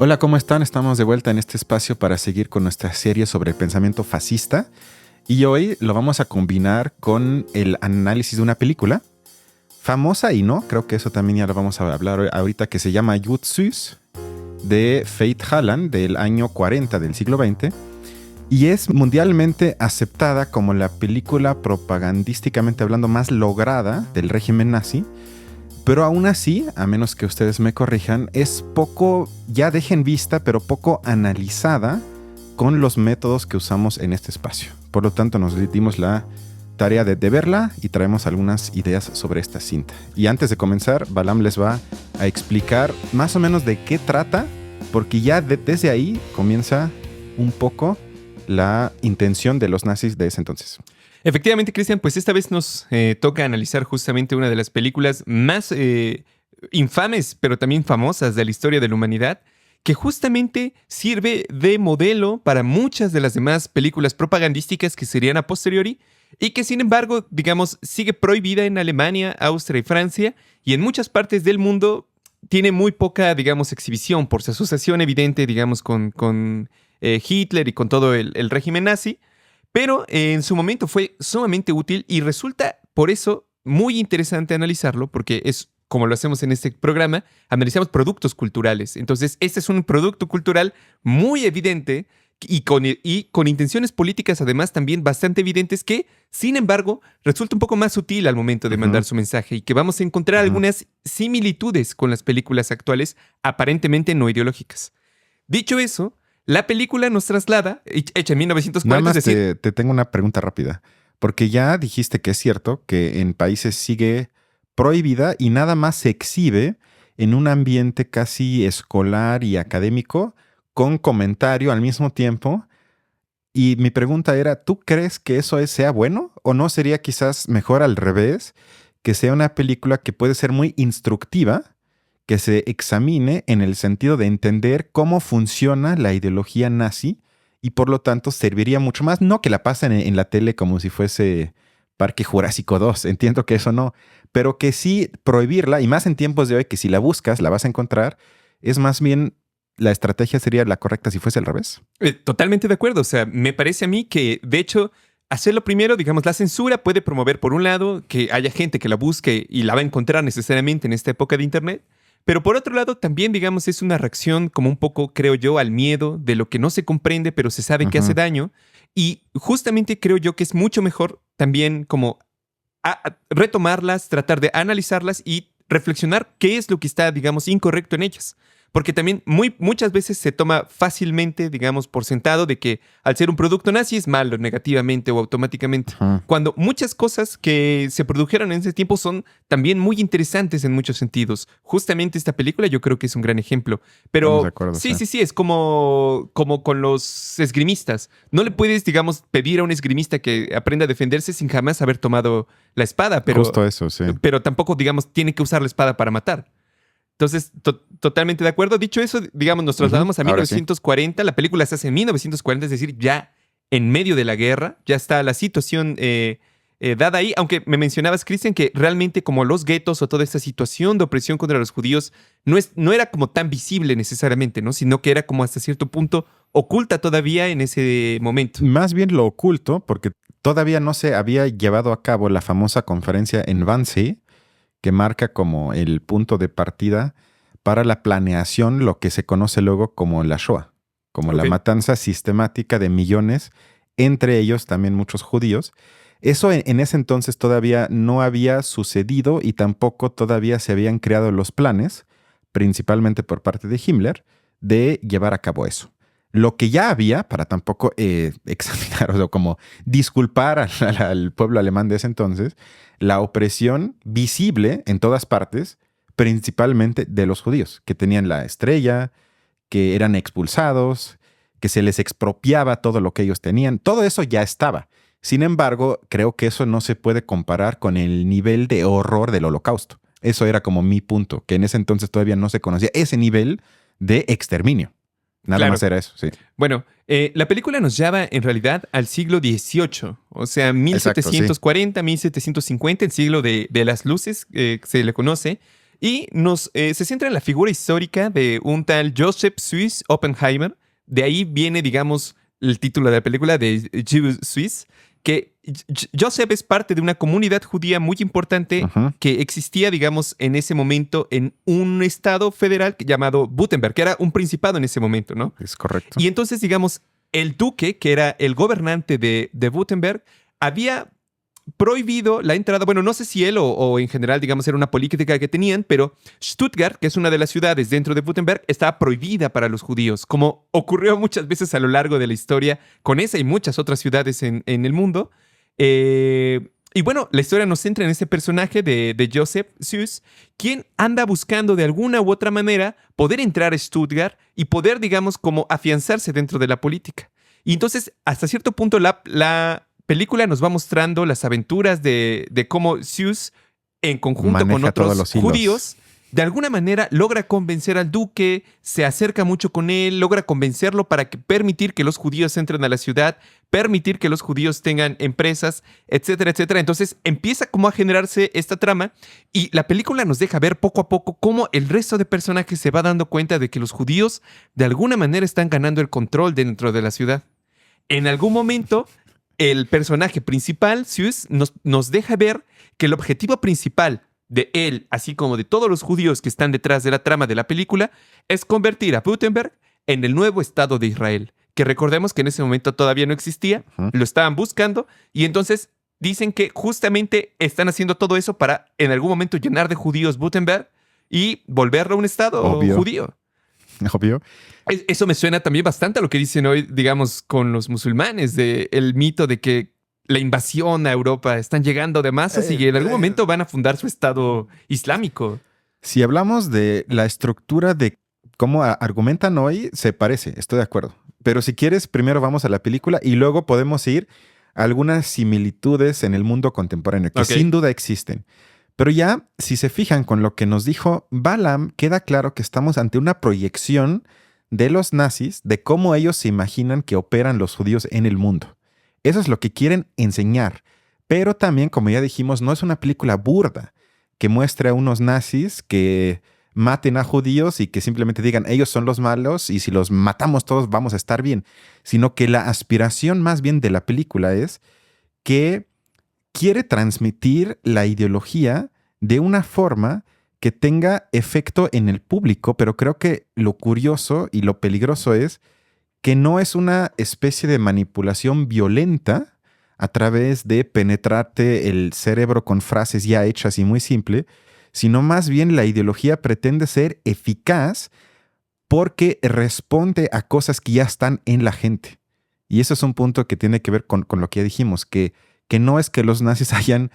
Hola, ¿cómo están? Estamos de vuelta en este espacio para seguir con nuestra serie sobre el pensamiento fascista y hoy lo vamos a combinar con el análisis de una película famosa y no, creo que eso también ya lo vamos a hablar ahorita, que se llama Jutsus, de Fate Haaland, del año 40 del siglo XX, y es mundialmente aceptada como la película propagandísticamente hablando más lograda del régimen nazi. Pero aún así, a menos que ustedes me corrijan, es poco, ya dejen vista, pero poco analizada con los métodos que usamos en este espacio. Por lo tanto, nos dimos la tarea de verla y traemos algunas ideas sobre esta cinta. Y antes de comenzar, Balam les va a explicar más o menos de qué trata, porque ya desde ahí comienza un poco la intención de los nazis de ese entonces. Efectivamente, Cristian, pues esta vez nos toca analizar justamente una de las películas más infames, pero también famosas de la historia de la humanidad, que justamente sirve de modelo para muchas de las demás películas propagandísticas que serían a posteriori y que, sin embargo, digamos, sigue prohibida en Alemania, Austria y Francia, y en muchas partes del mundo tiene muy poca, digamos, exhibición por su asociación evidente, digamos, con Hitler y con todo el régimen nazi. Pero en su momento fue sumamente útil y resulta por eso muy interesante analizarlo, porque es como lo hacemos en este programa, analizamos productos culturales. Entonces, este es un producto cultural muy evidente y con intenciones políticas además también bastante evidentes que, sin embargo, resulta un poco más sutil al momento de mandar su mensaje y que vamos a encontrar algunas similitudes con las películas actuales aparentemente no ideológicas. Dicho eso, la película nos traslada, hecha en 1940, Nada más es decir, te tengo una pregunta rápida, porque ya dijiste que es cierto que en países sigue prohibida y nada más se exhibe en un ambiente casi escolar y académico con comentario al mismo tiempo. Y mi pregunta era, ¿tú crees que eso sea bueno o no sería quizás mejor al revés, que sea una película que puede ser muy instructiva, que se examine en el sentido de entender cómo funciona la ideología nazi y por lo tanto serviría mucho más, no que la pasen en la tele como si fuese Parque Jurásico 2, entiendo que eso no, pero que sí prohibirla, y más en tiempos de hoy que si la buscas la vas a encontrar, es más bien la estrategia sería la correcta si fuese al revés. totalmente de acuerdo. O sea, me parece a mí que, de hecho, hacerlo primero, digamos, la censura puede promover, por un lado, que haya gente que la busque y la va a encontrar necesariamente en esta época de Internet. Pero por otro lado, también, digamos, es una reacción como un poco, creo yo, al miedo de lo que no se comprende, pero se sabe que hace daño. Y justamente creo yo que es mucho mejor también como retomarlas, tratar de analizarlas y reflexionar qué es lo que está, digamos, incorrecto en ellas. Porque también muchas veces se toma fácilmente, digamos, por sentado de que al ser un producto nazi es malo negativamente o automáticamente. Cuando muchas cosas que se produjeron en ese tiempo son también muy interesantes en muchos sentidos. Justamente esta película yo creo que es un gran ejemplo. Estamos de Pero acuerdo, sí, es como con los esgrimistas. No le puedes, digamos, pedir a un esgrimista que aprenda a defenderse sin jamás haber tomado la espada, Justo eso, sí. pero tampoco, digamos, tiene que usar la espada para matar. Entonces, totalmente de acuerdo. Dicho eso, digamos, nos trasladamos a Ahora sí. 1940. La película se hace en 1940, es decir, ya en medio de la guerra. Ya está la situación dada ahí. Aunque me mencionabas, Cristian, que realmente como los guetos o toda esta situación de opresión contra los judíos no era como tan visible necesariamente, ¿no? Sino que era como hasta cierto punto oculta todavía en ese momento. Más bien lo oculto, porque todavía no se había llevado a cabo la famosa conferencia en Wannsee, que marca como el punto de partida para la planeación, lo que se conoce luego como la Shoah, como la matanza sistemática de millones, entre ellos también muchos judíos. Eso en ese entonces todavía no había sucedido y tampoco todavía se habían creado los planes, principalmente por parte de Himmler, de llevar a cabo eso. Lo que ya había, para tampoco examinar o como disculpar al pueblo alemán de ese entonces, la opresión visible en todas partes, principalmente de los judíos, que tenían la estrella, que eran expulsados, que se les expropiaba todo lo que ellos tenían. Todo eso ya estaba. Sin embargo, creo que eso no se puede comparar con el nivel de horror del Holocausto. Eso era como mi punto, que en ese entonces todavía no se conocía ese nivel de exterminio. Nada más era eso, sí. Bueno, la película nos lleva en realidad al siglo XVIII, o sea, 1740, 1750, el siglo de las luces, se le conoce. Y se centra en la figura histórica de un tal Joseph Suisse Oppenheimer. De ahí viene, digamos, el título de la película de Jules Suisse, que Joseph es parte de una comunidad judía muy importante que existía, digamos, en ese momento en un estado federal llamado Württemberg, que era un principado en ese momento, ¿no? Es correcto. Y entonces, digamos, el duque, que era el gobernante de Württemberg, había prohibido la entrada, bueno, no sé si él o en general, digamos, era una política que tenían, pero Stuttgart, que es una de las ciudades dentro de Württemberg, estaba prohibida para los judíos, como ocurrió muchas veces a lo largo de la historia con esa y muchas otras ciudades en el mundo. Y bueno, la historia nos centra en ese personaje de Joseph Suisse, quien anda buscando de alguna u otra manera poder entrar a Stuttgart y poder, digamos, como afianzarse dentro de la política. Y entonces, hasta cierto punto, la película nos va mostrando las aventuras de cómo Suisse, en conjunto Maneja con otros todos los hilos. judíos, de alguna manera logra convencer al duque, se acerca mucho con él, logra convencerlo para permitir que los judíos entren a la ciudad, permitir que los judíos tengan empresas, etcétera, etcétera. Entonces empieza como a generarse esta trama y la película nos deja ver poco a poco cómo el resto de personajes se va dando cuenta de que los judíos de alguna manera están ganando el control dentro de la ciudad. En algún momento, el personaje principal, Suisse, nos deja ver que el objetivo principal de él, así como de todos los judíos que están detrás de la trama de la película, es convertir a Württemberg en el nuevo Estado de Israel, que recordemos que en ese momento todavía no existía, lo estaban buscando, y entonces dicen que justamente están haciendo todo eso para en algún momento llenar de judíos Württemberg y volverlo un Estado judío. Obvio. Eso me suena también bastante a lo que dicen hoy, digamos, con los musulmanes, el mito de que la invasión a Europa están llegando de masas y en algún momento van a fundar su Estado islámico. Si hablamos de la estructura de cómo argumentan hoy, se parece, estoy de acuerdo. Pero si quieres, primero vamos a la película y luego podemos ir a algunas similitudes en el mundo contemporáneo, que sin duda existen. Pero ya, si se fijan con lo que nos dijo Balaam, queda claro que estamos ante una proyección de los nazis, de cómo ellos se imaginan que operan los judíos en el mundo. Eso es lo que quieren enseñar. Pero también, como ya dijimos, no es una película burda que muestre a unos nazis que maten a judíos y que simplemente digan ellos son los malos y si los matamos todos vamos a estar bien. Sino que la aspiración más bien de la película es que quiere transmitir la ideología de una forma que tenga efecto en el público, pero creo que lo curioso y lo peligroso es que no es una especie de manipulación violenta a través de penetrarte el cerebro con frases ya hechas y muy simple, sino más bien la ideología pretende ser eficaz porque responde a cosas que ya están en la gente. Y eso es un punto que tiene que ver con lo que ya dijimos, que no es que los nazis hayan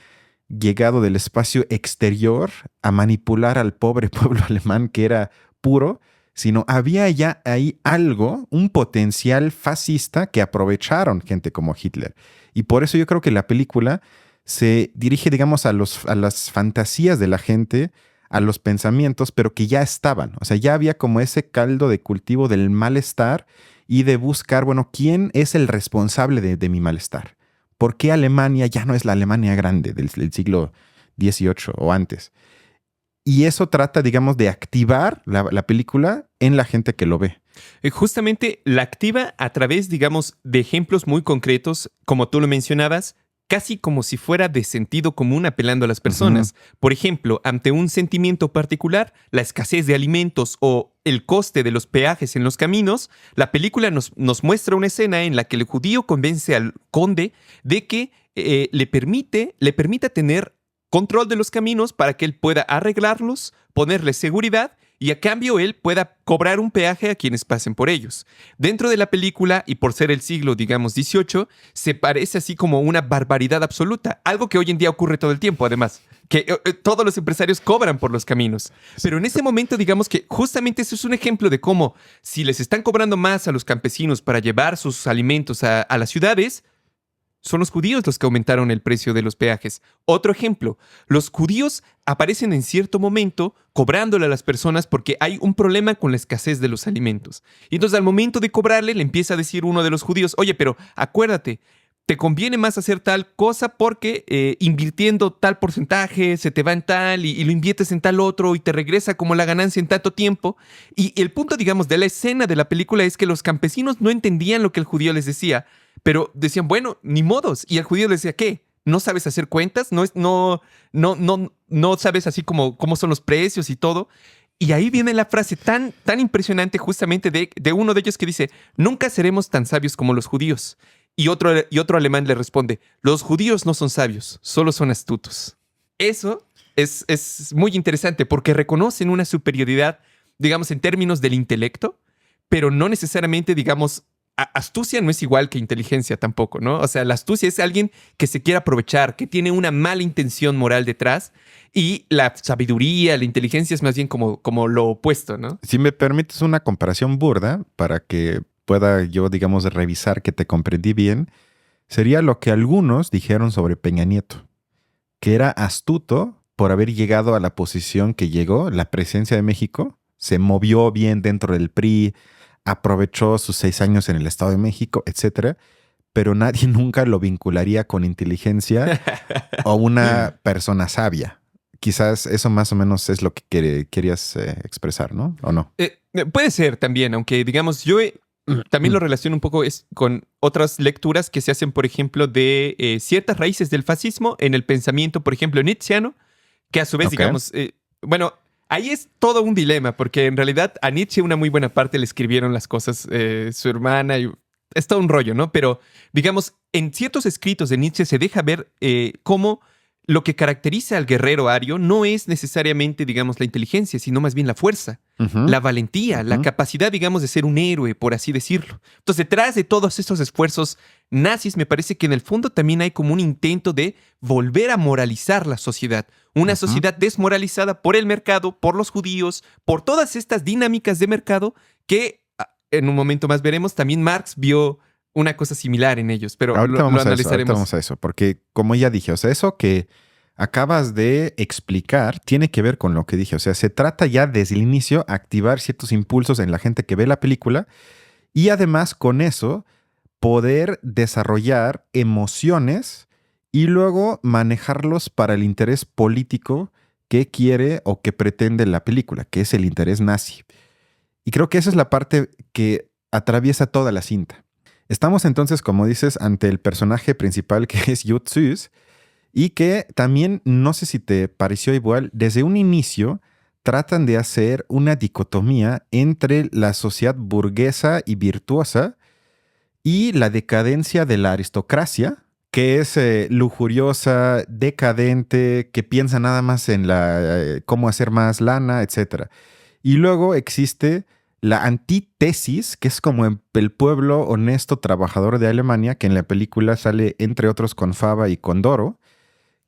llegado del espacio exterior a manipular al pobre pueblo alemán que era puro, sino había ya ahí algo, un potencial fascista que aprovecharon gente como Hitler. Y por eso yo creo que la película se dirige, digamos, a las fantasías de la gente, a los pensamientos, pero que ya estaban. O sea, ya había como ese caldo de cultivo del malestar y de buscar, bueno, ¿quién es el responsable de mi malestar? ¿Por qué Alemania ya no es la Alemania grande del siglo XVIII o antes? Y eso trata, digamos, de activar la película en la gente que lo ve. Justamente la activa a través, digamos, de ejemplos muy concretos, como tú lo mencionabas, casi como si fuera de sentido común apelando a las personas. Por ejemplo, ante un sentimiento particular, la escasez de alimentos o el coste de los peajes en los caminos, la película nos muestra una escena en la que el judío convence al conde de que le permita tener control de los caminos para que él pueda arreglarlos, ponerle seguridad y a cambio él pueda cobrar un peaje a quienes pasen por ellos. Dentro de la película, y por ser el siglo, digamos, XVIII, se parece así como una barbaridad absoluta, algo que hoy en día ocurre todo el tiempo, además, que todos los empresarios cobran por los caminos. Pero en ese momento, digamos que justamente eso es un ejemplo de cómo si les están cobrando más a los campesinos para llevar sus alimentos a las ciudades, son los judíos los que aumentaron el precio de los peajes. Otro ejemplo, los judíos aparecen en cierto momento cobrándole a las personas porque hay un problema con la escasez de los alimentos. Y entonces al momento de cobrarle le empieza a decir uno de los judíos, oye, pero acuérdate, te conviene más hacer tal cosa porque invirtiendo tal porcentaje se te va en tal y lo inviertes en tal otro y te regresa como la ganancia en tanto tiempo. Y el punto, digamos, de la escena de la película es que los campesinos no entendían lo que el judío les decía, pero decían, bueno, ni modos. Y el judío les decía, ¿qué? ¿No sabes hacer cuentas? ¿No sabes así como cómo son los precios y todo? Y ahí viene la frase tan impresionante justamente de uno de ellos que dice, nunca seremos tan sabios como los judíos. Y otro alemán le responde, los judíos no son sabios, solo son astutos. Eso es muy interesante porque reconocen una superioridad, digamos, en términos del intelecto, pero no necesariamente, digamos, astucia no es igual que inteligencia tampoco, ¿no? O sea, la astucia es alguien que se quiere aprovechar, que tiene una mala intención moral detrás, y la sabiduría, la inteligencia es más bien como lo opuesto, ¿no? Si me permites una comparación burda para que pueda yo, digamos, revisar que te comprendí bien, sería lo que algunos dijeron sobre Peña Nieto, que era astuto por haber llegado a la posición que llegó, la presidencia de México, se movió bien dentro del PRI, aprovechó sus 6 años en el Estado de México, etcétera, pero nadie nunca lo vincularía con inteligencia o una persona sabia. Quizás eso más o menos es lo que querías expresar, ¿no? ¿O no? Puede ser también, aunque digamos, también lo relaciono un poco con otras lecturas que se hacen, por ejemplo, de ciertas raíces del fascismo en el pensamiento, por ejemplo, nietzscheano, que a su vez, digamos, bueno, ahí es todo un dilema, porque en realidad a Nietzsche una muy buena parte le escribieron las cosas su hermana, y es todo un rollo, ¿no? Pero, digamos, en ciertos escritos de Nietzsche se deja ver cómo lo que caracteriza al guerrero ario no es necesariamente, digamos, la inteligencia, sino más bien la fuerza, la valentía, la capacidad, digamos, de ser un héroe, por así decirlo. Entonces, detrás de todos estos esfuerzos nazis, me parece que en el fondo también hay como un intento de volver a moralizar la sociedad. Una sociedad desmoralizada por el mercado, por los judíos, por todas estas dinámicas de mercado que en un momento más veremos. También Marx vio una cosa similar en ellos, pero ahorita lo analizaremos. Ahorita vamos a eso, porque como ya dije, o sea, eso que acabas de explicar tiene que ver con lo que dije. O sea, se trata ya desde el inicio activar ciertos impulsos en la gente que ve la película y además con eso poder desarrollar emociones y luego manejarlos para el interés político que quiere o que pretende la película, que es el interés nazi. Y creo que esa es la parte que atraviesa toda la cinta. Estamos entonces, como dices, ante el personaje principal que es Yud Süß y que también, no sé si te pareció igual, desde un inicio tratan de hacer una dicotomía entre la sociedad burguesa y virtuosa y la decadencia de la aristocracia, que es lujuriosa, decadente, que piensa nada más en cómo hacer más lana, etc. Y luego existe la antítesis, que es como el pueblo honesto trabajador de Alemania, que en la película sale entre otros con Faba y con Doro,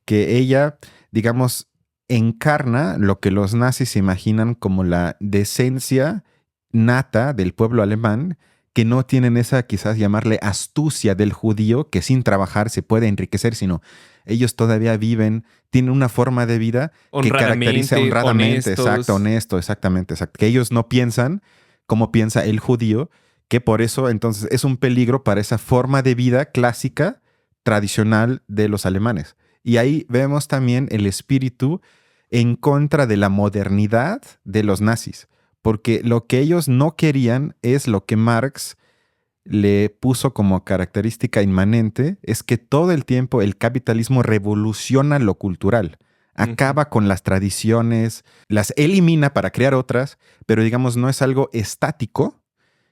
que ella, digamos, encarna lo que los nazis imaginan como la decencia nata del pueblo alemán, que no tienen esa, quizás llamarle astucia del judío, que sin trabajar se puede enriquecer, sino ellos todavía tienen una forma de vida que caracteriza honradamente, exacto, honesto, exactamente, que ellos no piensan como piensa el judío, que por eso entonces es un peligro para esa forma de vida clásica, tradicional de los alemanes. Y ahí vemos también el espíritu en contra de la modernidad de los nazis, porque lo que ellos no querían es lo que Marx le puso como característica inmanente, es que todo el tiempo el capitalismo revoluciona lo cultural, acaba con las tradiciones, las elimina para crear otras, pero digamos no es algo estático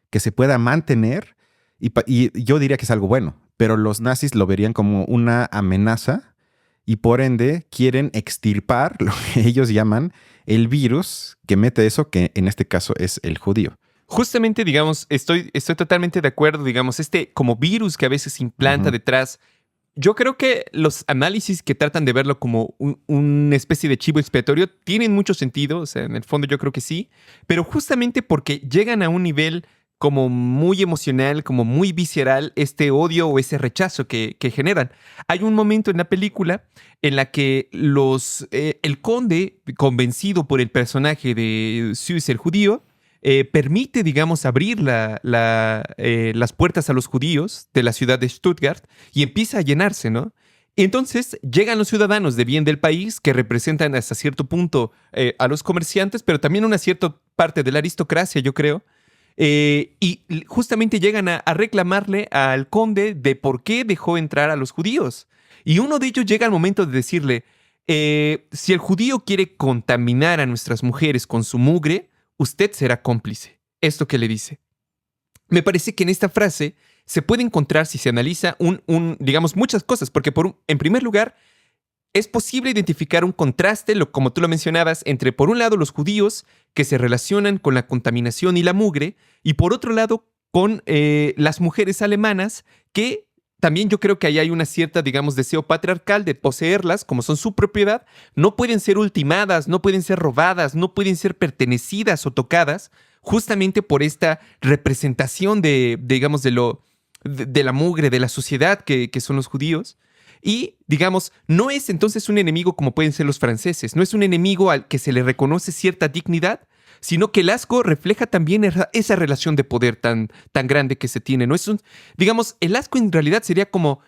que se pueda mantener y yo diría que es algo bueno, pero los nazis lo verían como una amenaza y por ende quieren extirpar lo que ellos llaman el virus que mete eso, que en este caso es el judío. Justamente, digamos, estoy totalmente de acuerdo, digamos, como virus que a veces implanta detrás. Yo creo que los análisis que tratan de verlo como una especie de chivo expiatorio tienen mucho sentido, o sea, en el fondo yo creo que sí, pero justamente porque llegan a un nivel como muy emocional, como muy visceral, este odio o ese rechazo que generan. Hay un momento en la película en la que el conde, convencido por el personaje de Süß el judío, permite, digamos, abrir las puertas a los judíos de la ciudad de Stuttgart y empieza a llenarse, ¿no? Entonces llegan los ciudadanos de bien del país que representan hasta cierto punto a los comerciantes, pero también una cierta parte de la aristocracia, yo creo. Y justamente llegan a reclamarle al conde de por qué dejó entrar a los judíos. Y uno de ellos llega al momento de decirle, si el judío quiere contaminar a nuestras mujeres con su mugre, usted será cómplice. Esto que le dice. Me parece que en esta frase se puede encontrar, si se analiza, digamos, muchas cosas, porque en primer lugar, es posible identificar un contraste, como tú lo mencionabas, entre, por un lado, los judíos que se relacionan con la contaminación y la mugre, y por otro lado, con las mujeres alemanas que también yo creo que ahí hay una cierta, digamos, deseo patriarcal de poseerlas como son su propiedad. No pueden ser ultimadas, no pueden ser robadas, no pueden ser pertenecidas o tocadas, justamente por esta representación digamos, de la mugre, de la sociedad que son los judíos. Y, digamos, no es entonces un enemigo como pueden ser los franceses, no es un enemigo al que se le reconoce cierta dignidad, sino que el asco refleja también esa relación de poder tan grande que se tiene. No es digamos, el asco en realidad sería como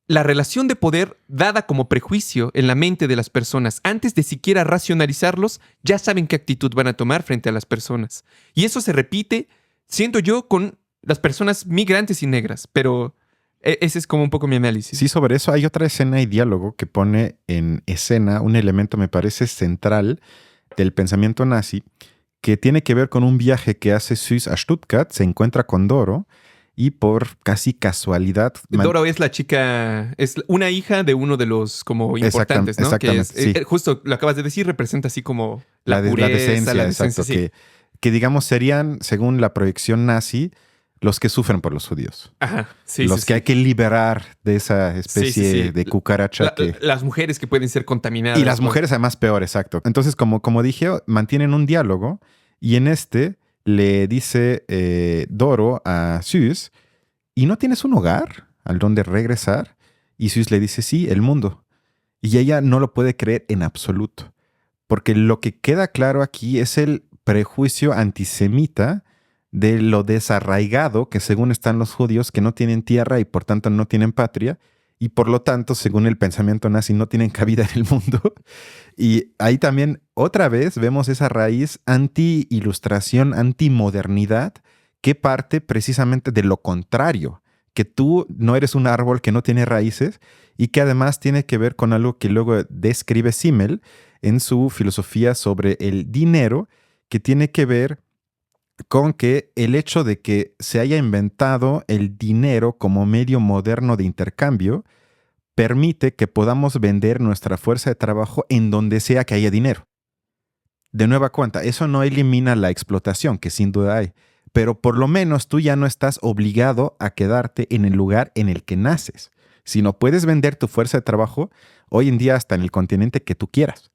la relación de poder dada como prejuicio en la mente de las personas. Antes de siquiera racionalizarlos, ya saben qué actitud van a tomar frente a las personas. Y eso se repite, siento yo, con las personas migrantes y negras, pero ese es como un poco mi análisis. Sí, sobre eso hay otra escena y diálogo que pone en escena un elemento, me parece, central del pensamiento nazi, que tiene que ver con un viaje que hace Süß a Stuttgart, se encuentra con Doro y por casi casualidad... Doro es la chica, es una hija de uno de los como importantes, ¿no? Exactamente, que es, sí. Justo lo acabas de decir, representa así como la decencia, exacto, sí. que digamos serían, según la proyección nazi, los que sufren por los judíos. Ajá, sí, los que hay que liberar de esa especie de cucaracha. Las mujeres que pueden ser contaminadas. Y las mujeres además peor, exacto. Entonces, como dije, mantienen un diálogo y en este le dice Doro a Süß, ¿y no tienes un hogar al donde regresar? Y Süß le dice, sí, el mundo. Y ella no lo puede creer en absoluto. Porque lo que queda claro aquí es el prejuicio antisemita de lo desarraigado que según están los judíos que no tienen tierra y por tanto no tienen patria y por lo tanto según el pensamiento nazi no tienen cabida en el mundo. Y ahí también otra vez vemos esa raíz anti-ilustración, anti-modernidad que parte precisamente de lo contrario, que tú no eres un árbol que no tiene raíces y que además tiene que ver con algo que luego describe Simmel en su filosofía sobre el dinero, que tiene que ver con que el hecho de que se haya inventado el dinero como medio moderno de intercambio permite que podamos vender nuestra fuerza de trabajo en donde sea que haya dinero. De nueva cuenta, eso no elimina la explotación, que sin duda hay, pero por lo menos tú ya no estás obligado a quedarte en el lugar en el que naces, sino puedes vender tu fuerza de trabajo hoy en día hasta en el continente que tú quieras.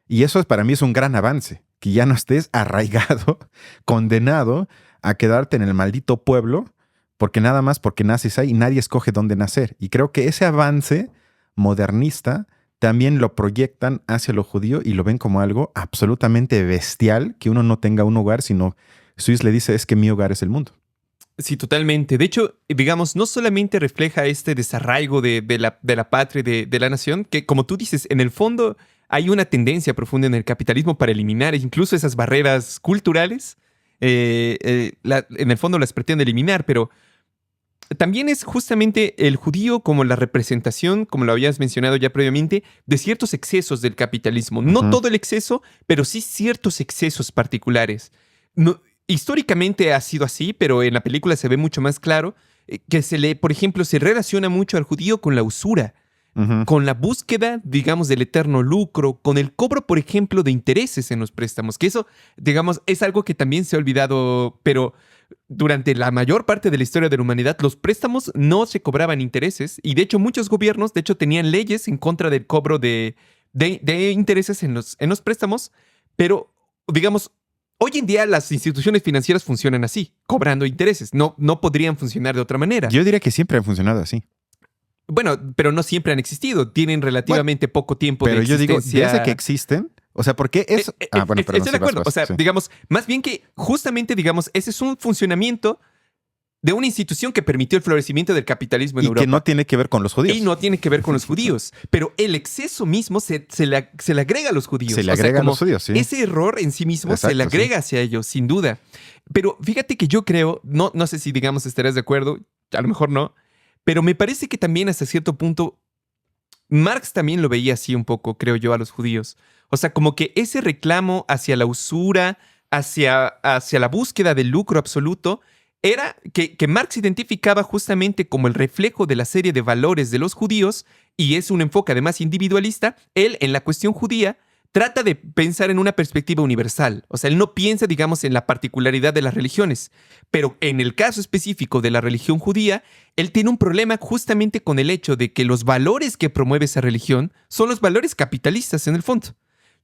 Y eso para mí es un gran avance, que ya no estés arraigado, condenado a quedarte en el maldito pueblo, porque nada más porque naces ahí y nadie escoge dónde nacer. Y creo que ese avance modernista también lo proyectan hacia lo judío y lo ven como algo absolutamente bestial, que uno no tenga un hogar, sino Süß le dice, es que mi hogar es el mundo. Sí, totalmente. De hecho, digamos, no solamente refleja este desarraigo de la patria y de la nación, que como tú dices, en el fondo hay una tendencia profunda en el capitalismo para eliminar incluso esas barreras culturales. En el fondo las pretende eliminar, pero también es justamente el judío como la representación, como lo habías mencionado ya previamente, de ciertos excesos del capitalismo. No todo el exceso, pero sí ciertos excesos particulares. Históricamente ha sido así, pero en la película se ve mucho más claro que por ejemplo, se relaciona mucho al judío con la usura, con la búsqueda, digamos, del eterno lucro, con el cobro, por ejemplo, de intereses en los préstamos, que eso, digamos, es algo que también se ha olvidado, pero durante la mayor parte de la historia de la humanidad, los préstamos no se cobraban intereses y de hecho muchos gobiernos, de hecho, tenían leyes en contra del cobro de intereses en los préstamos, pero, digamos, hoy en día las instituciones financieras funcionan así, cobrando intereses. No podrían funcionar de otra manera. Yo diría que siempre han funcionado así. Bueno, pero no siempre han existido. Tienen relativamente poco tiempo de existencia. Pero yo digo, desde que existen, O sea, ¿por qué eso? Bueno, perdón. Estoy de acuerdo. O sea, sí. digamos, más bien que justamente, digamos, ese es un funcionamiento de una institución que permitió el florecimiento del capitalismo en Europa. Y que no tiene que ver con los judíos. Y no tiene que ver con los judíos. Pero el exceso mismo se le agrega a los judíos. Se le agrega a los judíos, sí. Ese error en sí mismo se le agrega hacia ellos, sin duda. Pero fíjate que yo creo, no sé si, digamos, estarás de acuerdo, a lo mejor no, pero me parece que también hasta cierto punto Marx también lo veía así un poco, creo yo, a los judíos. O sea, como que ese reclamo hacia la usura, hacia la búsqueda del lucro absoluto, era que Marx identificaba justamente como el reflejo de la serie de valores de los judíos, y es un enfoque además individualista. Él, en la cuestión judía, trata de pensar en una perspectiva universal. O sea, él no piensa, digamos, en la particularidad de las religiones. Pero en el caso específico de la religión judía, él tiene un problema justamente con el hecho de que los valores que promueve esa religión son los valores capitalistas en el fondo.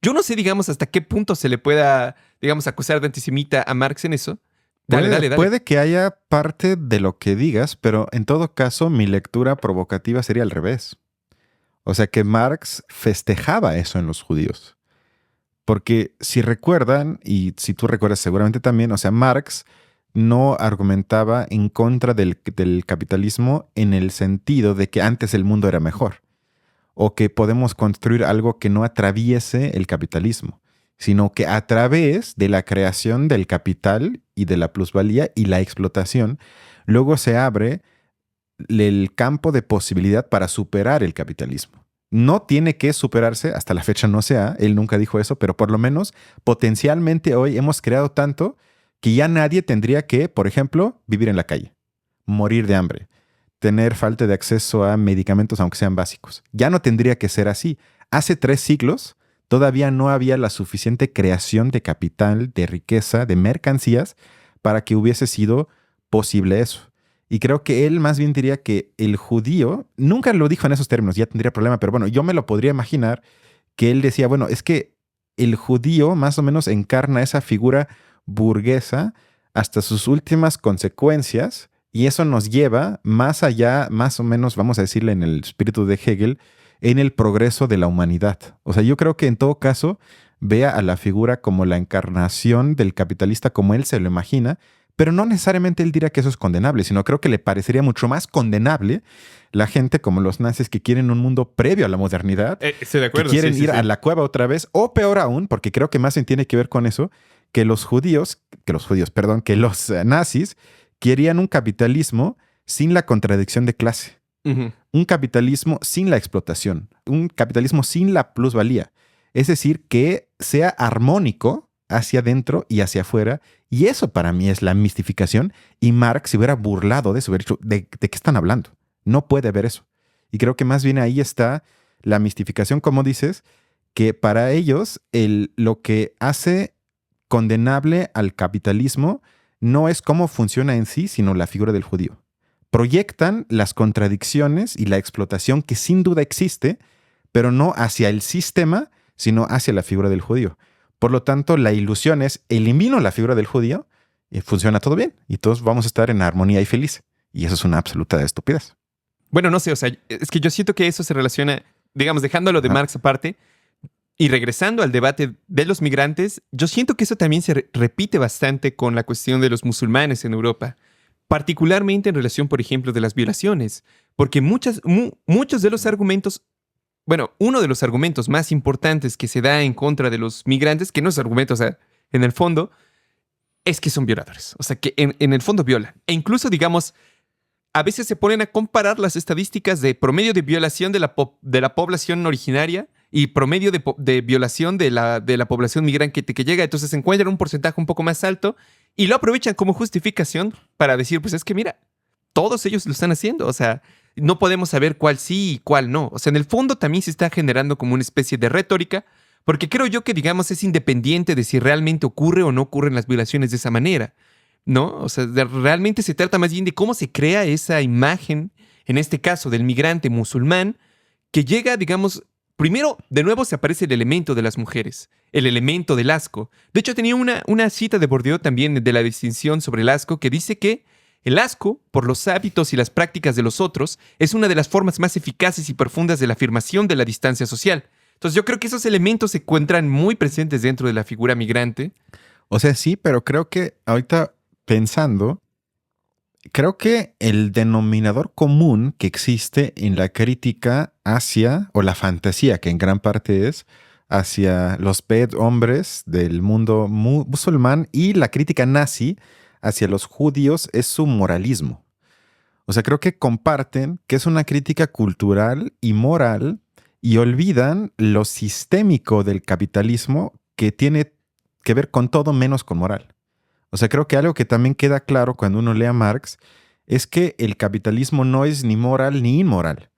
Yo no sé, digamos, hasta qué punto se le pueda, digamos, acusar de antisemita a Marx en eso. Dale. Puede que haya parte de lo que digas, pero en todo caso mi lectura provocativa sería al revés. O sea, que Marx festejaba eso en los judíos. Porque si recuerdan, y si tú recuerdas seguramente también, o sea, Marx no argumentaba en contra del capitalismo en el sentido de que antes el mundo era mejor, o que podemos construir algo que no atraviese el capitalismo, sino que a través de la creación del capital y de la plusvalía y la explotación, luego se abre el campo de posibilidad para superar el capitalismo. No tiene que superarse, hasta la fecha no se ha, él nunca dijo eso, pero por lo menos potencialmente hoy hemos creado tanto que ya nadie tendría que, por ejemplo, vivir en la calle, morir de hambre, tener falta de acceso a medicamentos aunque sean básicos. Ya no tendría que ser así. Hace 3 siglos todavía no había la suficiente creación de capital, de riqueza, de mercancías para que hubiese sido posible eso. Y creo que él más bien diría que el judío, nunca lo dijo en esos términos, ya tendría problema, pero bueno, yo me lo podría imaginar que él decía, bueno, es que el judío más o menos encarna esa figura burguesa hasta sus últimas consecuencias, y eso nos lleva más allá, más o menos, vamos a decirle en el espíritu de Hegel, en el progreso de la humanidad. O sea, yo creo que en todo caso vea a la figura como la encarnación del capitalista como él se lo imagina, pero no necesariamente él dirá que eso es condenable, sino creo que le parecería mucho más condenable la gente como los nazis que quieren un mundo previo a la modernidad, estoy de acuerdo, que quieren ir a la cueva otra vez, o peor aún, porque creo que más bien tiene que ver con eso, que los nazis querían un capitalismo sin la contradicción de clase, un capitalismo sin la explotación, un capitalismo sin la plusvalía, es decir, que sea armónico hacia adentro y hacia afuera. Y eso para mí es la mistificación. Y Marx se hubiera burlado de eso, hubiera dicho, ¿de qué están hablando? No puede haber eso. Y creo que más bien ahí está la mistificación, como dices, que para ellos lo que hace condenable al capitalismo no es cómo funciona en sí, sino la figura del judío. Proyectan las contradicciones y la explotación que sin duda existe, pero no hacia el sistema, sino hacia la figura del judío. Por lo tanto, la ilusión es, elimino la figura del judío y funciona todo bien. Y todos vamos a estar en armonía y feliz. Y eso es una absoluta estupidez. Bueno, no sé, o sea, es que yo siento que eso se relaciona, digamos, dejándolo de Marx aparte y regresando al debate de los migrantes, yo siento que eso también se repite bastante con la cuestión de los musulmanes en Europa. Particularmente en relación, por ejemplo, de las violaciones. Porque muchos de los argumentos... Bueno, uno de los argumentos más importantes que se da en contra de los migrantes, que no es argumento, o sea, en el fondo, es que son violadores. O sea, que en el fondo violan. E incluso, digamos, a veces se ponen a comparar las estadísticas de promedio de violación de la población originaria y promedio de violación de la población migrante que llega. Entonces se encuentran un porcentaje un poco más alto y lo aprovechan como justificación para decir, pues es que mira, todos ellos lo están haciendo. O sea, no podemos saber cuál sí y cuál no. O sea, en el fondo también se está generando como una especie de retórica, porque creo yo que, digamos, es independiente de si realmente ocurre o no ocurren las violaciones de esa manera, ¿no? O sea, realmente se trata más bien de cómo se crea esa imagen, en este caso del migrante musulmán, que llega, digamos, primero, de nuevo se aparece el elemento de las mujeres, el elemento del asco. De hecho, tenía una cita de Bourdieu también de la distinción sobre el asco que dice que el asco, por los hábitos y las prácticas de los otros, es una de las formas más eficaces y profundas de la afirmación de la distancia social. Entonces yo creo que esos elementos se encuentran muy presentes dentro de la figura migrante. O sea, sí, pero creo que ahorita pensando, creo que el denominador común que existe en la crítica hacia, o la fantasía que en gran parte es, hacia los hombres del mundo musulmán y la crítica nazi hacia los judíos es su moralismo. O sea, creo que comparten que es una crítica cultural y moral y olvidan lo sistémico del capitalismo que tiene que ver con todo menos con moral. O sea, creo que algo que también queda claro cuando uno lee a Marx es que el capitalismo no es ni moral ni inmoral,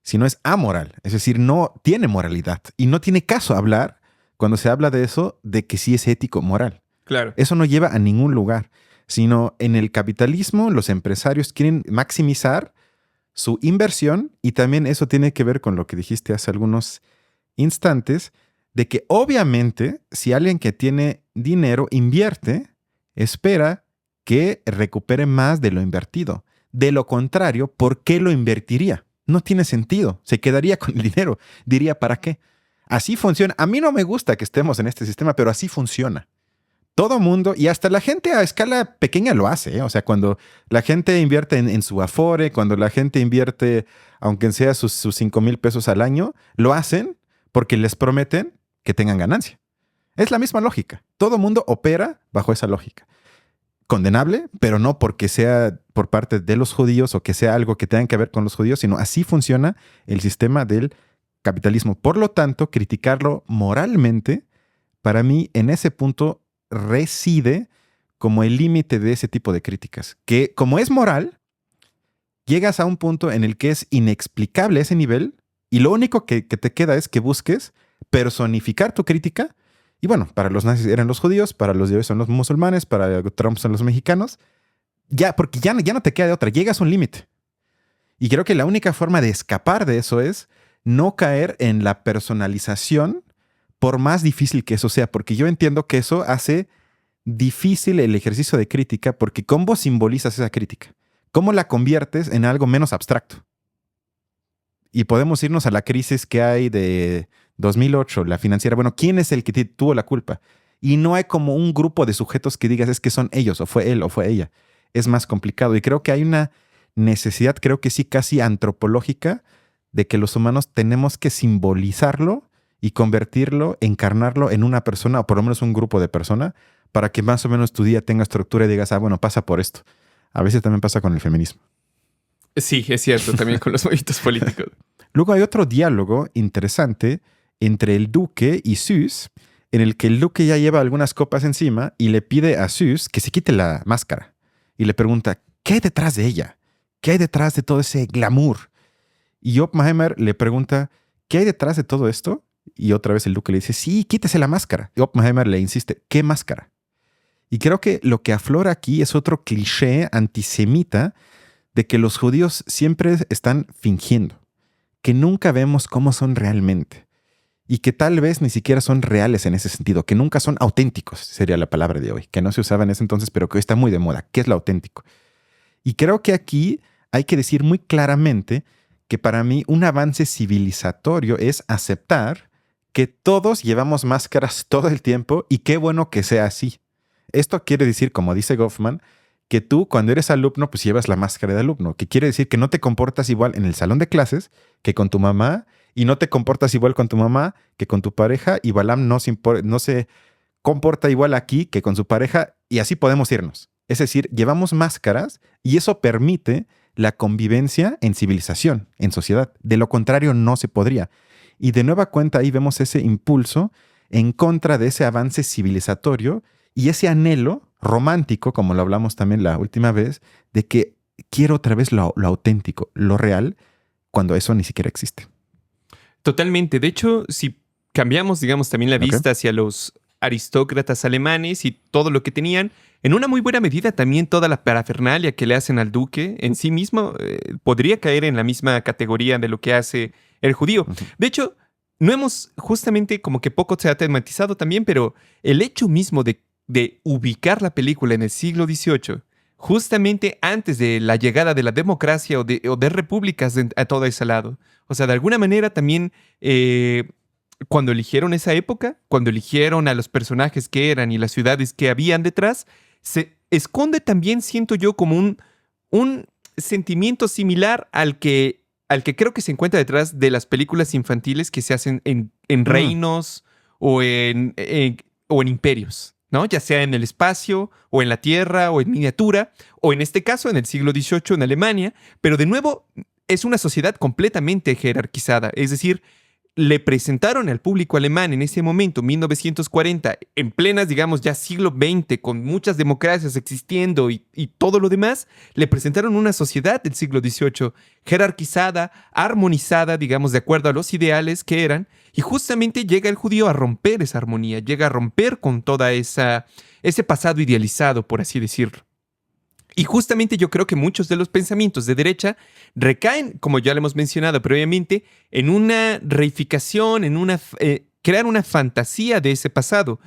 sino es amoral. Es decir, no tiene moralidad y no tiene caso hablar, cuando se habla de eso, de que sí es ético moral. Claro. Eso no lleva a ningún lugar, sino en el capitalismo los empresarios quieren maximizar su inversión y también eso tiene que ver con lo que dijiste hace algunos instantes, de que obviamente si alguien que tiene dinero invierte, espera que recupere más de lo invertido. De lo contrario, ¿por qué lo invertiría? No tiene sentido. Se quedaría con el dinero. Diría, ¿para qué? Así funciona. A mí no me gusta que estemos en este sistema, pero así funciona. Todo mundo, y hasta la gente a escala pequeña lo hace, ¿eh? O sea, cuando la gente invierte en su Afore, cuando la gente invierte, aunque sea sus 5,000 pesos al año, lo hacen porque les prometen que tengan ganancia. Es la misma lógica. Todo mundo opera bajo esa lógica. Condenable, pero no porque sea por parte de los judíos o que sea algo que tenga que ver con los judíos, sino así funciona el sistema del capitalismo. Por lo tanto, criticarlo moralmente, para mí, en ese punto reside como el límite de ese tipo de críticas. Que como es moral, llegas a un punto en el que es inexplicable ese nivel y lo único que te queda es que busques personificar tu crítica. Y bueno, para los nazis eran los judíos, para los de hoy son los musulmanes, para Trump son los mexicanos. Ya, porque ya no te queda de otra, llegas a un límite. Y creo que la única forma de escapar de eso es no caer en la personalización, por más difícil que eso sea, porque yo entiendo que eso hace difícil el ejercicio de crítica, porque ¿cómo simbolizas esa crítica? ¿Cómo la conviertes en algo menos abstracto? Y podemos irnos a la crisis que hay de 2008, la financiera. Bueno, ¿quién es el que tuvo la culpa? Y no hay como un grupo de sujetos que digas es que son ellos, o fue él, o fue ella. Es más complicado. Y creo que hay una necesidad, creo que sí, casi antropológica, de que los humanos tenemos que simbolizarlo y convertirlo, encarnarlo en una persona, o por lo menos un grupo de personas, para que más o menos tu día tenga estructura y digas, bueno, pasa por esto. A veces también pasa con el feminismo. Sí, es cierto, también con los movimientos políticos. Luego hay otro diálogo interesante entre el duque y Sus, en el que el duque ya lleva algunas copas encima y le pide a Sus que se quite la máscara. Y le pregunta, ¿qué hay detrás de ella? ¿Qué hay detrás de todo ese glamour? Y Oppenheimer le pregunta, ¿qué hay detrás de todo esto? Y otra vez el duque le dice, sí, quítese la máscara. Y Oppenheimer le insiste, ¿qué máscara? Y creo que lo que aflora aquí es otro cliché antisemita de que los judíos siempre están fingiendo, que nunca vemos cómo son realmente y que tal vez ni siquiera son reales en ese sentido, que nunca son auténticos, sería la palabra de hoy, que no se usaba en ese entonces, pero que hoy está muy de moda. ¿Qué es lo auténtico? Y creo que aquí hay que decir muy claramente que para mí un avance civilizatorio es aceptar que todos llevamos máscaras todo el tiempo y qué bueno que sea así. Esto quiere decir, como dice Goffman, que tú cuando eres alumno pues llevas la máscara de alumno, que quiere decir que no te comportas igual en el salón de clases que con tu mamá y no te comportas igual con tu mamá que con tu pareja y Balaam no se comporta igual aquí que con su pareja y así podemos irnos. Es decir, llevamos máscaras y eso permite la convivencia en civilización, en sociedad. De lo contrario no se podría. Y de nueva cuenta ahí vemos ese impulso en contra de ese avance civilizatorio y ese anhelo romántico, como lo hablamos también la última vez, de que quiero otra vez lo auténtico, lo real, cuando eso ni siquiera existe. Totalmente. De hecho, si cambiamos, digamos, también la vista hacia los aristócratas alemanes y todo lo que tenían, en una muy buena medida también toda la parafernalia que le hacen al duque en sí mismo podría caer en la misma categoría de lo que hace el judío. Uh-huh. De hecho, no hemos justamente como que poco se ha tematizado también, pero el hecho mismo de ubicar la película en el siglo XVIII, justamente antes de la llegada de la democracia o de repúblicas a todo ese lado. O sea, de alguna manera también cuando eligieron esa época, cuando eligieron a los personajes que eran y las ciudades que habían detrás, se esconde también, siento yo, como un sentimiento similar al que creo que se encuentra detrás de las películas infantiles que se hacen en reinos o o en imperios, ¿no? Ya sea en el espacio, o en la tierra, o en miniatura, o en este caso en el siglo XVIII en Alemania, pero de nuevo es una sociedad completamente jerarquizada, es decir, le presentaron al público alemán en ese momento, 1940, en plenas, digamos, ya siglo XX, con muchas democracias existiendo y todo lo demás, le presentaron una sociedad del siglo XVIII jerarquizada, armonizada, digamos, de acuerdo a los ideales que eran, y justamente llega el judío a romper esa armonía, llega a romper con toda ese pasado idealizado, por así decirlo. Y justamente yo creo que muchos de los pensamientos de derecha recaen, como ya lo hemos mencionado previamente, en una reificación, en crear una fantasía de ese pasado.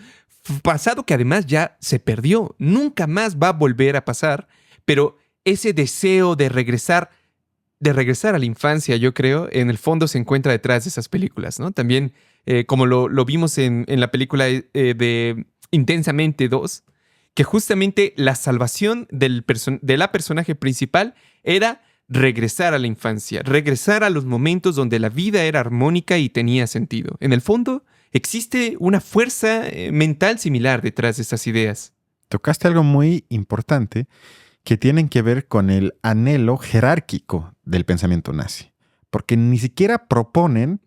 Pasado que además ya se perdió, nunca más va a volver a pasar, pero ese deseo de regresar a la infancia, yo creo, en el fondo se encuentra detrás de esas películas, ¿no? También, como lo vimos en la película de Intensamente 2, que justamente la salvación de la personaje principal era regresar a la infancia, regresar a los momentos donde la vida era armónica y tenía sentido. En el fondo, existe una fuerza mental similar detrás de estas ideas. Tocaste algo muy importante que tiene que ver con el anhelo jerárquico del pensamiento nazi, porque ni siquiera proponen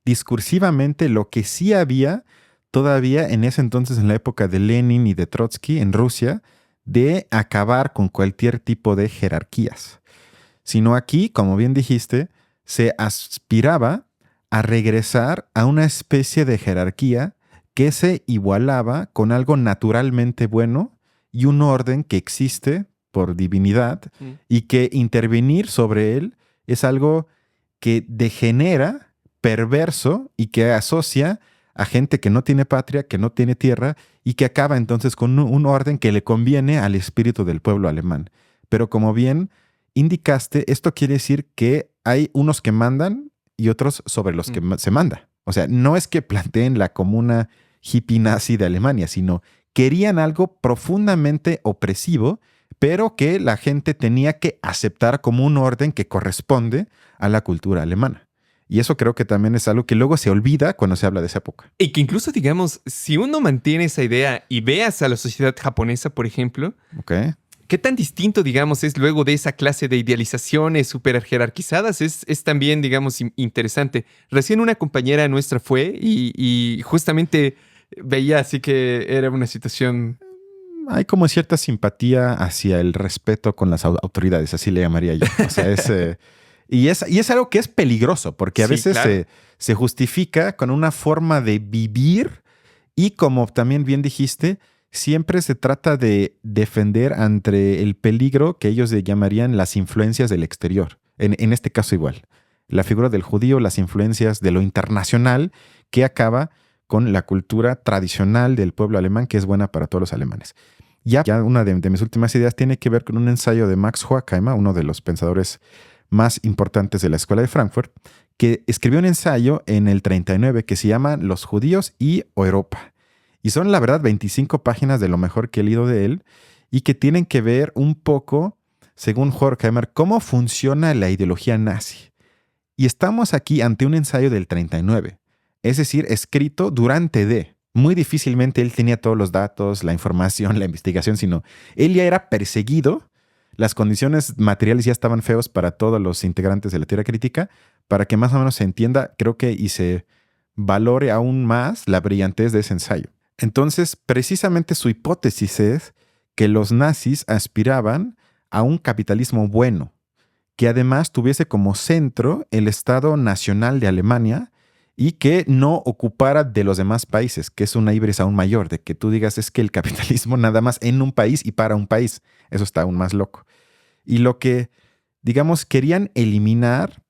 discursivamente lo que sí había todavía en ese entonces, en la época de Lenin y de Trotsky en Rusia, de acabar con cualquier tipo de jerarquías. Sino aquí, como bien dijiste, se aspiraba a regresar a una especie de jerarquía que se igualaba con algo naturalmente bueno y un orden que existe por divinidad y que intervenir sobre él es algo que degenera, perverso y que asocia a gente que no tiene patria, que no tiene tierra y que acaba entonces con un orden que le conviene al espíritu del pueblo alemán. Pero como bien indicaste, esto quiere decir que hay unos que mandan y otros sobre los que se manda. O sea, no es que planteen la comuna hippie nazi de Alemania, sino querían algo profundamente opresivo, pero que la gente tenía que aceptar como un orden que corresponde a la cultura alemana. Y eso creo que también es algo que luego se olvida cuando se habla de esa época. Y que incluso, digamos, si uno mantiene esa idea y veas a la sociedad japonesa, por ejemplo, ¿qué tan distinto, digamos, es luego de esa clase de idealizaciones súper jerarquizadas? Es también, digamos, interesante. Recién una compañera nuestra fue y justamente veía así que era una situación... Hay como cierta simpatía hacia el respeto con las autoridades, así le llamaría yo. O sea, Y es algo que es peligroso, porque a veces claro, se justifica con una forma de vivir y, como también bien dijiste, siempre se trata de defender ante el peligro que ellos llamarían las influencias del exterior. En este caso igual. La figura del judío, las influencias de lo internacional que acaba con la cultura tradicional del pueblo alemán, que es buena para todos los alemanes. Ya una de mis últimas ideas tiene que ver con un ensayo de Max Horkheimer, uno de los pensadores más importantes de la Escuela de Frankfurt, que escribió un ensayo en el 39 que se llama Los judíos y Europa. Y son, la verdad, 25 páginas de lo mejor que he leído de él y que tienen que ver un poco, según Horkheimer, cómo funciona la ideología nazi. Y estamos aquí ante un ensayo del 39, es decir, escrito durante Muy difícilmente él tenía todos los datos, la información, la investigación, sino él ya era perseguido. Las condiciones materiales ya estaban feos para todos los integrantes de la teoría crítica, para que más o menos se entienda, creo que, y se valore aún más la brillantez de ese ensayo. Entonces, precisamente su hipótesis es que los nazis aspiraban a un capitalismo bueno, que además tuviese como centro el Estado Nacional de Alemania y que no ocupara de los demás países, que es una híbrida aún mayor, de que tú digas es que el capitalismo nada más en un país y para un país. Eso está aún más loco. Y lo que, digamos, querían eliminar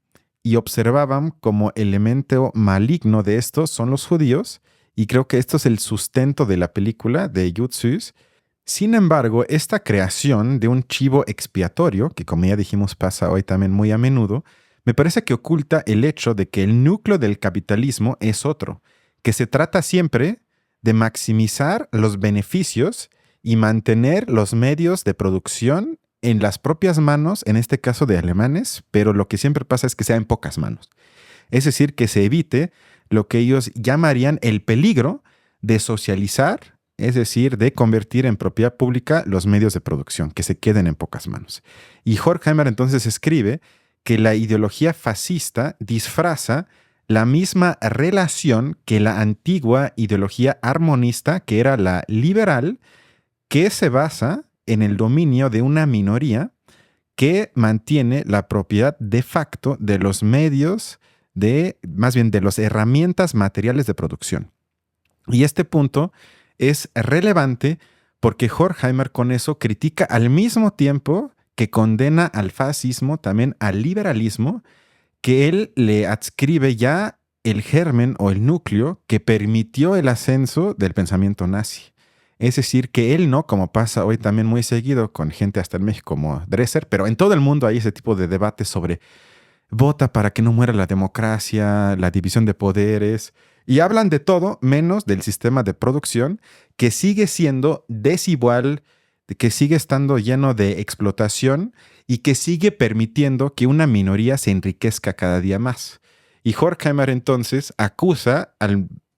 y observaban como elemento maligno de esto son los judíos, y creo que esto es el sustento de la película de Jude Süß. Sin embargo, esta creación de un chivo expiatorio, que como ya dijimos pasa hoy también muy a menudo, me parece que oculta el hecho de que el núcleo del capitalismo es otro, que se trata siempre de maximizar los beneficios y mantener los medios de producción en las propias manos, en este caso de alemanes, pero lo que siempre pasa es que sea en pocas manos. Es decir, que se evite lo que ellos llamarían el peligro de socializar, es decir, de convertir en propiedad pública los medios de producción, que se queden en pocas manos. Y Horkheimer entonces escribe que la ideología fascista disfraza la misma relación que la antigua ideología armonista, que era la liberal, que se basa en el dominio de una minoría que mantiene la propiedad de facto de los medios, más bien de las herramientas materiales de producción. Y este punto es relevante porque Horkheimer con eso critica al mismo tiempo que condena al fascismo, también al liberalismo, que él le adscribe ya el germen o el núcleo que permitió el ascenso del pensamiento nazi. Es decir, que él no, como pasa hoy también muy seguido con gente hasta en México como Dresser, pero en todo el mundo hay ese tipo de debates sobre vota para que no muera la democracia, la división de poderes, y hablan de todo menos del sistema de producción que sigue siendo desigual, que sigue estando lleno de explotación y que sigue permitiendo que una minoría se enriquezca cada día más. Y Horkheimer entonces acusa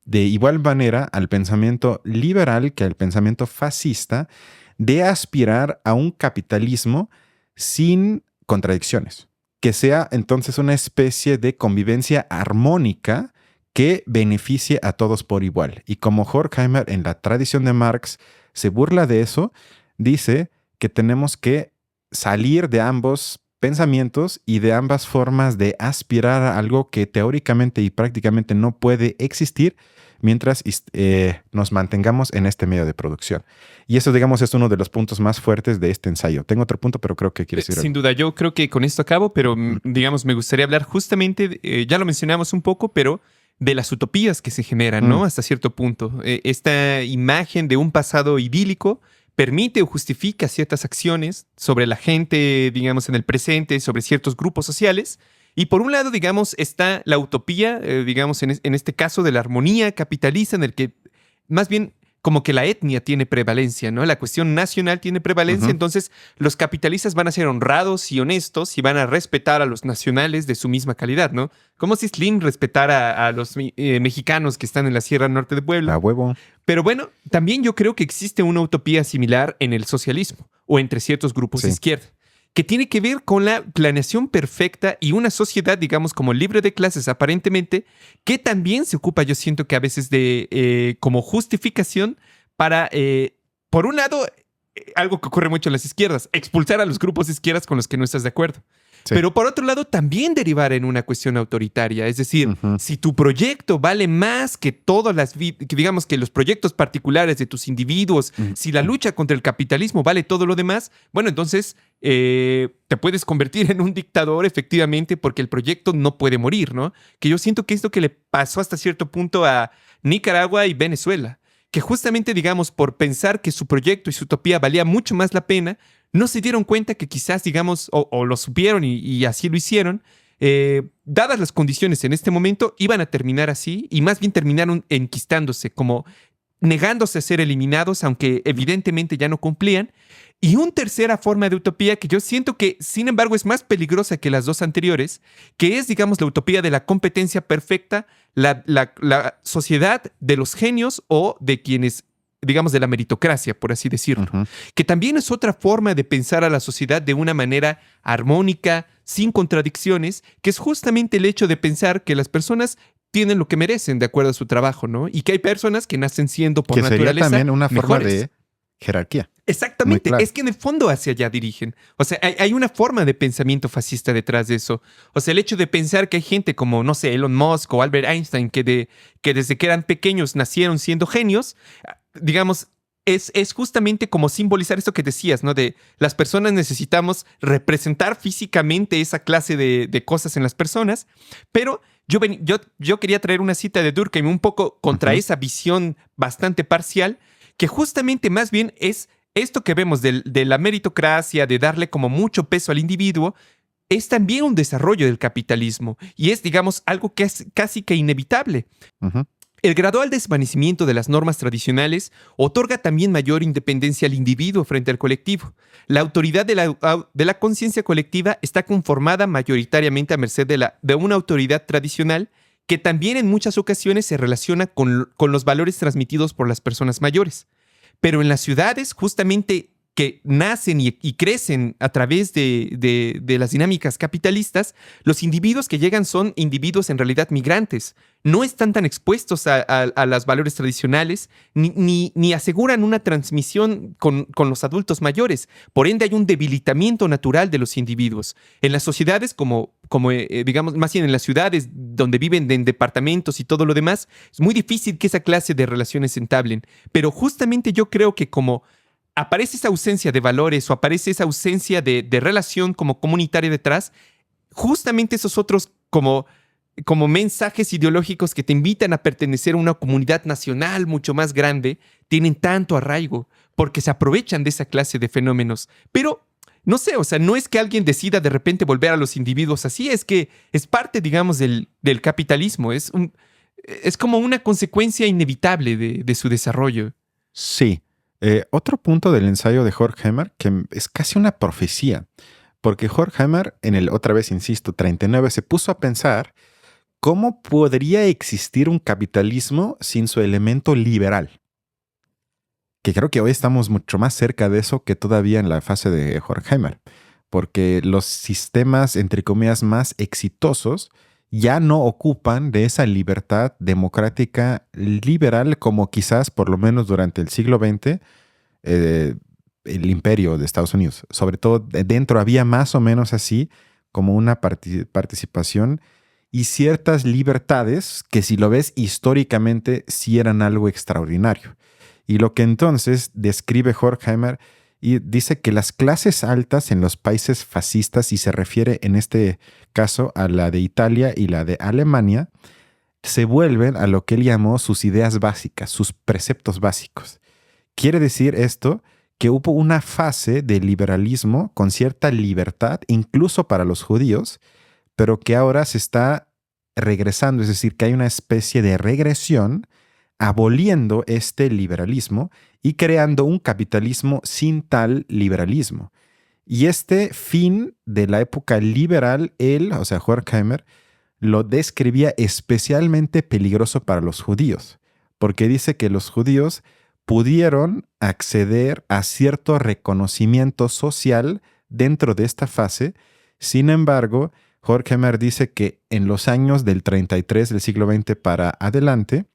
de igual manera al pensamiento liberal que al pensamiento fascista de aspirar a un capitalismo sin contradicciones, que sea entonces una especie de convivencia armónica que beneficie a todos por igual. Y como Horkheimer en la tradición de Marx se burla de eso, dice que tenemos que salir de ambos pensamientos y de ambas formas de aspirar a algo que teóricamente y prácticamente no puede existir mientras nos mantengamos en este medio de producción. Y eso, digamos, es uno de los puntos más fuertes de este ensayo. Tengo otro punto, pero creo que quieres decir Sin duda, yo creo que con esto acabo, pero digamos, me gustaría hablar justamente, ya lo mencionamos un poco, pero de las utopías que se generan, ¿no? Hasta cierto punto. Esta imagen de un pasado idílico permite o justifica ciertas acciones sobre la gente, digamos, en el presente, sobre ciertos grupos sociales. Y por un lado, digamos, está la utopía, digamos, en este caso de la armonía capitalista, en el que más bien como que la etnia tiene prevalencia, ¿no? La cuestión nacional tiene prevalencia, entonces los capitalistas van a ser honrados y honestos y van a respetar a los nacionales de su misma calidad, ¿no? Como si Slim respetara a los mexicanos que están en la Sierra Norte de Puebla. A huevo. Pero bueno, también yo creo que existe una utopía similar en el socialismo o entre ciertos grupos de izquierda, que tiene que ver con la planeación perfecta y una sociedad, digamos, como libre de clases aparentemente, que también se ocupa, yo siento que a veces de como justificación para, por un lado, algo que ocurre mucho en las izquierdas, expulsar a los grupos de izquierdas con los que no estás de acuerdo. Sí. Pero por otro lado, también derivar en una cuestión autoritaria. Es decir, si tu proyecto vale más que todas las, digamos que los proyectos particulares de tus individuos, si la lucha contra el capitalismo vale todo lo demás, bueno, entonces te puedes convertir en un dictador efectivamente porque el proyecto no puede morir, ¿no? Que yo siento que es lo que le pasó hasta cierto punto a Nicaragua y Venezuela. Que justamente, digamos, por pensar que su proyecto y su utopía valía mucho más la pena, no se dieron cuenta que quizás, digamos, o lo supieron y así lo hicieron, dadas las condiciones en este momento, iban a terminar así y más bien terminaron enquistándose, como negándose a ser eliminados, aunque evidentemente ya no cumplían. Y una tercera forma de utopía que yo siento que, sin embargo, es más peligrosa que las dos anteriores, que es, digamos, la utopía de la competencia perfecta, la sociedad de los genios o de quienes, digamos, de la meritocracia, por así decirlo. Que también es otra forma de pensar a la sociedad de una manera armónica, sin contradicciones, que es justamente el hecho de pensar que las personas tienen lo que merecen de acuerdo a su trabajo, ¿no? Y que hay personas que nacen siendo por naturaleza sería también una forma mejores. De jerarquía. Exactamente, claro. Es que en el fondo hacia allá dirigen. O sea, hay una forma de pensamiento fascista detrás de eso. O sea, el hecho de pensar que hay gente como, no sé, Elon Musk o Albert Einstein, que desde que eran pequeños nacieron siendo genios, digamos, es justamente como simbolizar esto que decías, ¿no? De las personas necesitamos representar físicamente esa clase de cosas en las personas, pero yo quería traer una cita de Durkheim un poco contra esa visión bastante parcial, que justamente más bien es esto que vemos de la meritocracia, de darle como mucho peso al individuo, es también un desarrollo del capitalismo y es, digamos, algo que es casi que inevitable. El gradual desvanecimiento de las normas tradicionales otorga también mayor independencia al individuo frente al colectivo. La autoridad de la conciencia colectiva está conformada mayoritariamente a merced de una autoridad tradicional que también en muchas ocasiones se relaciona con los valores transmitidos por las personas mayores. Pero en las ciudades, justamente que nacen y crecen a través de las dinámicas capitalistas, los individuos que llegan son individuos en realidad migrantes. No están tan expuestos a los valores tradicionales ni aseguran una transmisión con los adultos mayores. Por ende, hay un debilitamiento natural de los individuos. En las sociedades, digamos, más bien en las ciudades donde viven en departamentos y todo lo demás, es muy difícil que esa clase de relaciones se entablen. Pero justamente yo creo que como aparece esa ausencia de valores o aparece esa ausencia de relación como comunitaria detrás, justamente esos otros como mensajes ideológicos que te invitan a pertenecer a una comunidad nacional mucho más grande, tienen tanto arraigo porque se aprovechan de esa clase de fenómenos. Pero no sé, o sea, no es que alguien decida de repente volver a los individuos así, es que es parte, digamos, del capitalismo, es como una consecuencia inevitable de su desarrollo. Sí. Otro punto del ensayo de Horkheimer, que es casi una profecía, porque Horkheimer, otra vez insisto, 39, se puso a pensar cómo podría existir un capitalismo sin su elemento liberal. Que creo que hoy estamos mucho más cerca de eso que todavía en la fase de Horkheimer, porque los sistemas, entre comillas, más exitosos ya no ocupan de esa libertad democrática liberal como quizás, por lo menos durante el siglo XX, el imperio de Estados Unidos. Sobre todo dentro había más o menos así como una participación y ciertas libertades que si lo ves históricamente sí eran algo extraordinario. Y lo que entonces describe Horkheimer y dice que las clases altas en los países fascistas, y se refiere en este caso a la de Italia y la de Alemania, se vuelven a lo que él llamó sus ideas básicas, sus preceptos básicos. Quiere decir esto que hubo una fase de liberalismo con cierta libertad, incluso para los judíos, pero que ahora se está regresando, es decir, que hay una especie de regresión aboliendo este liberalismo y creando un capitalismo sin tal liberalismo. Y este fin de la época liberal, o sea, Horkheimer, lo describía especialmente peligroso para los judíos, porque dice que los judíos pudieron acceder a cierto reconocimiento social dentro de esta fase. Sin embargo, Horkheimer dice que en los años del 33 del siglo XX para adelante,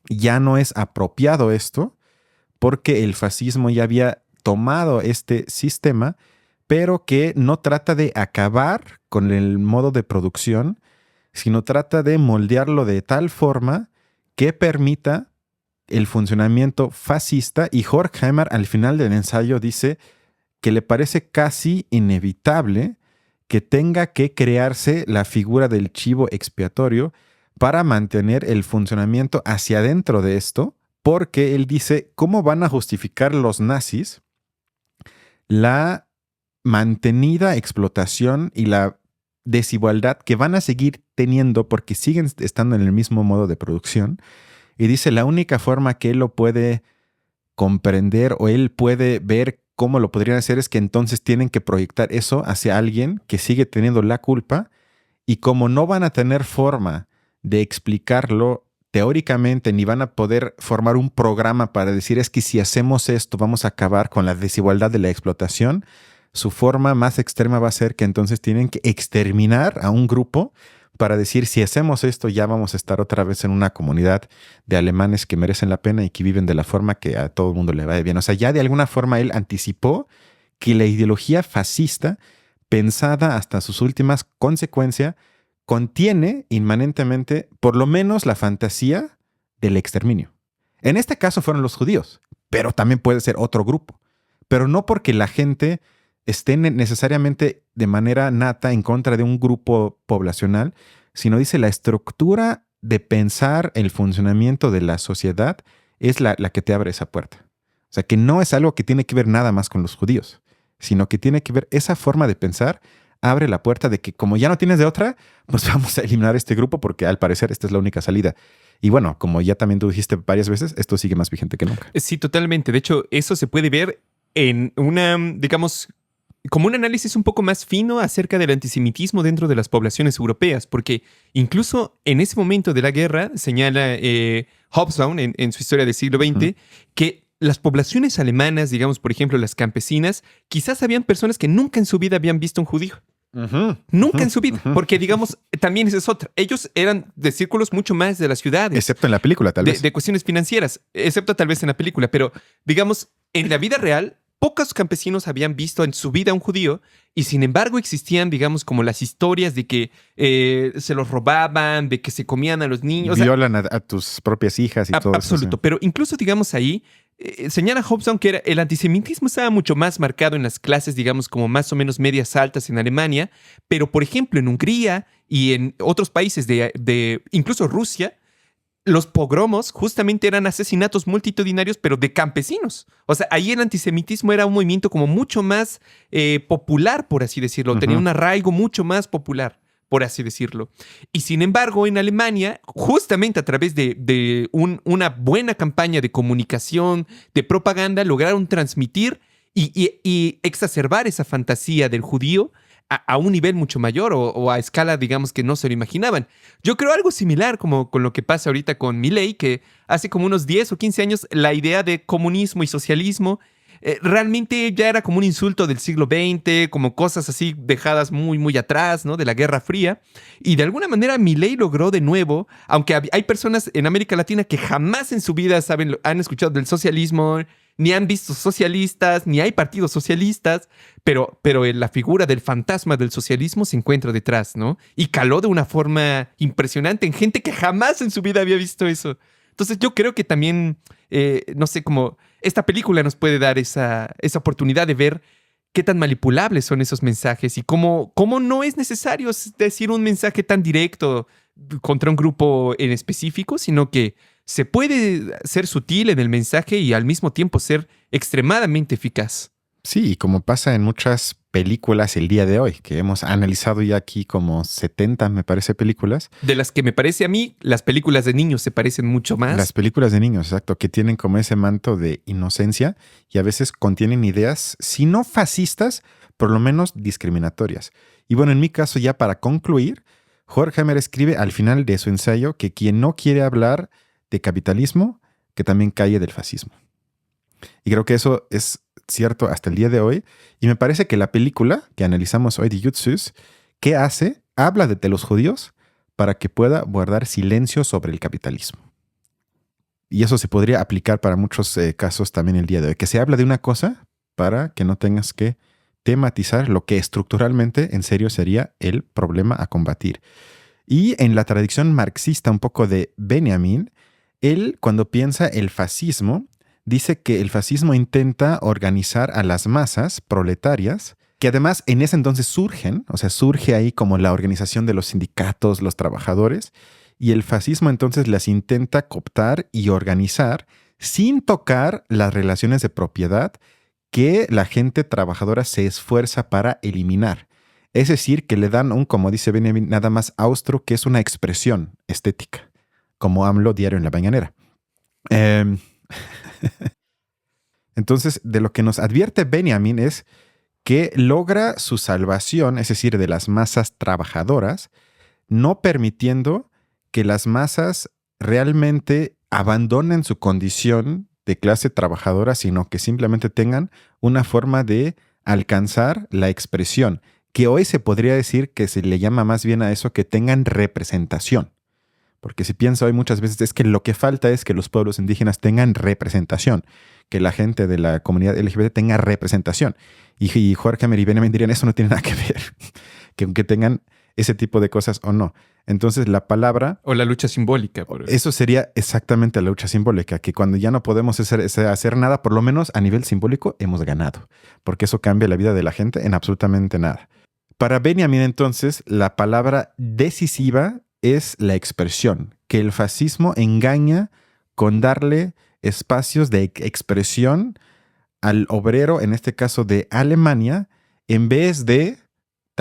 ya no es apropiado esto porque el fascismo ya había tomado este sistema, pero que no trata de acabar con el modo de producción, sino trata de moldearlo de tal forma que permita el funcionamiento fascista. Y Horkheimer al final del ensayo dice que le parece casi inevitable que tenga que crearse la figura del chivo expiatorio para mantener el funcionamiento hacia adentro de esto, porque él dice, ¿cómo van a justificar los nazis la mantenida explotación y la desigualdad que van a seguir teniendo porque siguen estando en el mismo modo de producción? Y dice, la única forma que él lo puede comprender o él puede ver cómo lo podrían hacer es que entonces tienen que proyectar eso hacia alguien que sigue teniendo la culpa, y como no van a tener forma de explicarlo teóricamente, ni van a poder formar un programa para decir es que si hacemos esto vamos a acabar con la desigualdad de la explotación, su forma más extrema va a ser que entonces tienen que exterminar a un grupo para decir si hacemos esto ya vamos a estar otra vez en una comunidad de alemanes que merecen la pena y que viven de la forma que a todo el mundo le vaya bien. O sea, ya de alguna forma él anticipó que la ideología fascista, pensada hasta sus últimas consecuencias, contiene inmanentemente por lo menos la fantasía del exterminio. En este caso fueron los judíos, pero también puede ser otro grupo. Pero no porque la gente esté necesariamente de manera nata en contra de un grupo poblacional, sino dice la estructura de pensar el funcionamiento de la sociedad es la que te abre esa puerta. O sea, que no es algo que tiene que ver nada más con los judíos, sino que tiene que ver esa forma de pensar abre la puerta de que como ya no tienes de otra, pues vamos a eliminar este grupo porque al parecer esta es la única salida. Y bueno, como ya también tú dijiste varias veces, esto sigue más vigente que nunca. Sí, totalmente. De hecho, eso se puede ver en una, digamos, como un análisis un poco más fino acerca del antisemitismo dentro de las poblaciones europeas, porque incluso en ese momento de la guerra, señala Hobsbawm en su historia del siglo XX, que las poblaciones alemanas, digamos, por ejemplo, las campesinas, quizás habían personas que nunca en su vida habían visto un judío. Nunca en su vida, porque digamos, también esa es otra. Ellos eran de círculos mucho más de las ciudades. Excepto en la película, tal vez. De cuestiones financieras, excepto tal vez en la película, pero digamos, en la vida real, pocos campesinos habían visto en su vida a un judío y sin embargo existían, digamos, como las historias de que se los robaban, de que se comían a los niños. Violan a tus propias hijas y todo eso. Absoluto, pero incluso, digamos, ahí señala Hobsbawm que el antisemitismo estaba mucho más marcado en las clases, digamos, como más o menos medias altas en Alemania, pero por ejemplo en Hungría y en otros países de incluso Rusia, los pogromos justamente eran asesinatos multitudinarios, pero de campesinos. O sea, ahí el antisemitismo era un movimiento como mucho más popular, por así decirlo. Tenía un arraigo mucho más popular, por así decirlo. Y sin embargo, en Alemania, justamente a través de una buena campaña de comunicación, de propaganda, lograron transmitir y exacerbar esa fantasía del judío a un nivel mucho mayor o a escala, digamos, que no se lo imaginaban. Yo creo algo similar como con lo que pasa ahorita con Milei, que hace como unos 10 o 15 años la idea de comunismo y socialismo realmente ya era como un insulto del siglo XX, como cosas así dejadas muy, muy atrás, ¿no? De la Guerra Fría. Y de alguna manera Milei logró de nuevo, aunque hay personas en América Latina que jamás en su vida han escuchado del socialismo, ni han visto socialistas, ni hay partidos socialistas, pero la figura del fantasma del socialismo se encuentra detrás, ¿no? Y caló de una forma impresionante en gente que jamás en su vida había visto eso. Entonces yo creo que también, no sé, como esta película nos puede dar esa oportunidad de ver qué tan manipulables son esos mensajes y cómo no es necesario decir un mensaje tan directo contra un grupo en específico, sino que se puede ser sutil en el mensaje y al mismo tiempo ser extremadamente eficaz. Sí, como pasa en muchas películas el día de hoy, que hemos analizado ya aquí como 70, me parece, películas. De las que me parece a mí, las películas de niños se parecen mucho más. Las películas de niños, exacto, que tienen como ese manto de inocencia y a veces contienen ideas, si no fascistas, por lo menos discriminatorias. Y bueno, en mi caso, ya para concluir, Horkheimer escribe al final de su ensayo que quien no quiere hablar de capitalismo, que también cae del fascismo. Y creo que eso es cierto hasta el día de hoy. Y me parece que la película que analizamos hoy de Jutsus, ¿qué hace? Habla de los judíos para que pueda guardar silencio sobre el capitalismo. Y eso se podría aplicar para muchos casos también el día de hoy. Que se habla de una cosa para que no tengas que tematizar lo que estructuralmente en serio sería el problema a combatir. Y en la tradición marxista un poco de Benjamin, él cuando piensa el fascismo, dice que el fascismo intenta organizar a las masas proletarias, que además en ese entonces surge ahí como la organización de los sindicatos, los trabajadores, y el fascismo entonces las intenta cooptar y organizar sin tocar las relaciones de propiedad que la gente trabajadora se esfuerza para eliminar. Es decir, que le dan como dice Benjamin, nada más austro, que es una expresión estética, como AMLO diario en la mañanera. Entonces, de lo que nos advierte Benjamin es que logra su salvación, es decir, de las masas trabajadoras, no permitiendo que las masas realmente abandonen su condición de clase trabajadora, sino que simplemente tengan una forma de alcanzar la expresión, que hoy se podría decir que se le llama más bien a eso que tengan representación. Porque si pienso hoy muchas veces es que lo que falta es que los pueblos indígenas tengan representación, que la gente de la comunidad LGBT tenga representación. Y Horkheimer y Benjamin dirían, eso no tiene nada que ver, que aunque tengan ese tipo de cosas o no. Entonces la palabra... O la lucha simbólica. Eso sería exactamente la lucha simbólica, que cuando ya no podemos hacer nada, por lo menos a nivel simbólico, hemos ganado, porque eso cambia la vida de la gente en absolutamente nada. Para Benjamin entonces, la palabra decisiva es la expresión, que el fascismo engaña con darle espacios de expresión al obrero, en este caso de Alemania, en vez de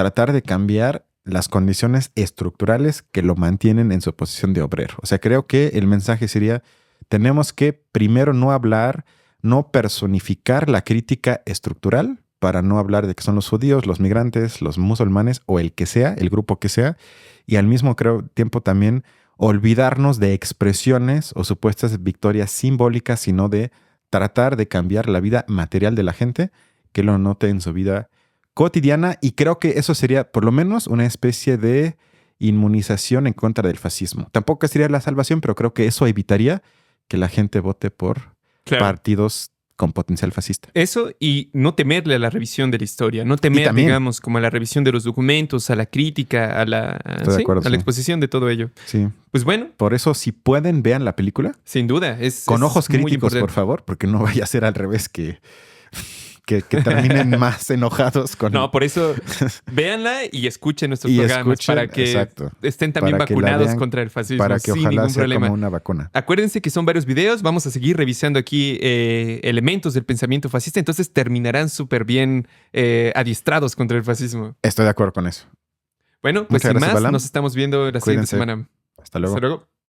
tratar de cambiar las condiciones estructurales que lo mantienen en su posición de obrero. O sea, creo que el mensaje sería, tenemos que primero no hablar, no personificar la crítica estructural para no hablar de que son los judíos, los migrantes, los musulmanes o el que sea, el grupo que sea, y al mismo tiempo también olvidarnos de expresiones o supuestas victorias simbólicas, sino de tratar de cambiar la vida material de la gente, que lo note en su vida cotidiana, y creo que eso sería por lo menos una especie de inmunización en contra del fascismo. Tampoco sería la salvación, pero creo que eso evitaría que la gente vote por partidos con potencial fascista. Eso, y no temerle a la revisión de la historia, no temer, digamos, como a la revisión de los documentos, a la crítica, a la exposición de todo ello. Sí. Pues bueno. Por eso, si pueden, vean la película. Sin duda. Con ojos críticos, por favor, porque no vaya a ser al revés que terminen más enojados con... No, por eso véanla y escuchen nuestros programas para que estén también vacunados contra el fascismo. Para que sin ojalá ningún sea problema. como una vacuna. Acuérdense que son varios videos. Vamos a seguir revisando aquí elementos del pensamiento fascista. Entonces terminarán súper bien adiestrados contra el fascismo. Estoy de acuerdo con eso. Bueno, pues sin más, nos estamos viendo la siguiente semana. Hasta luego. Hasta luego.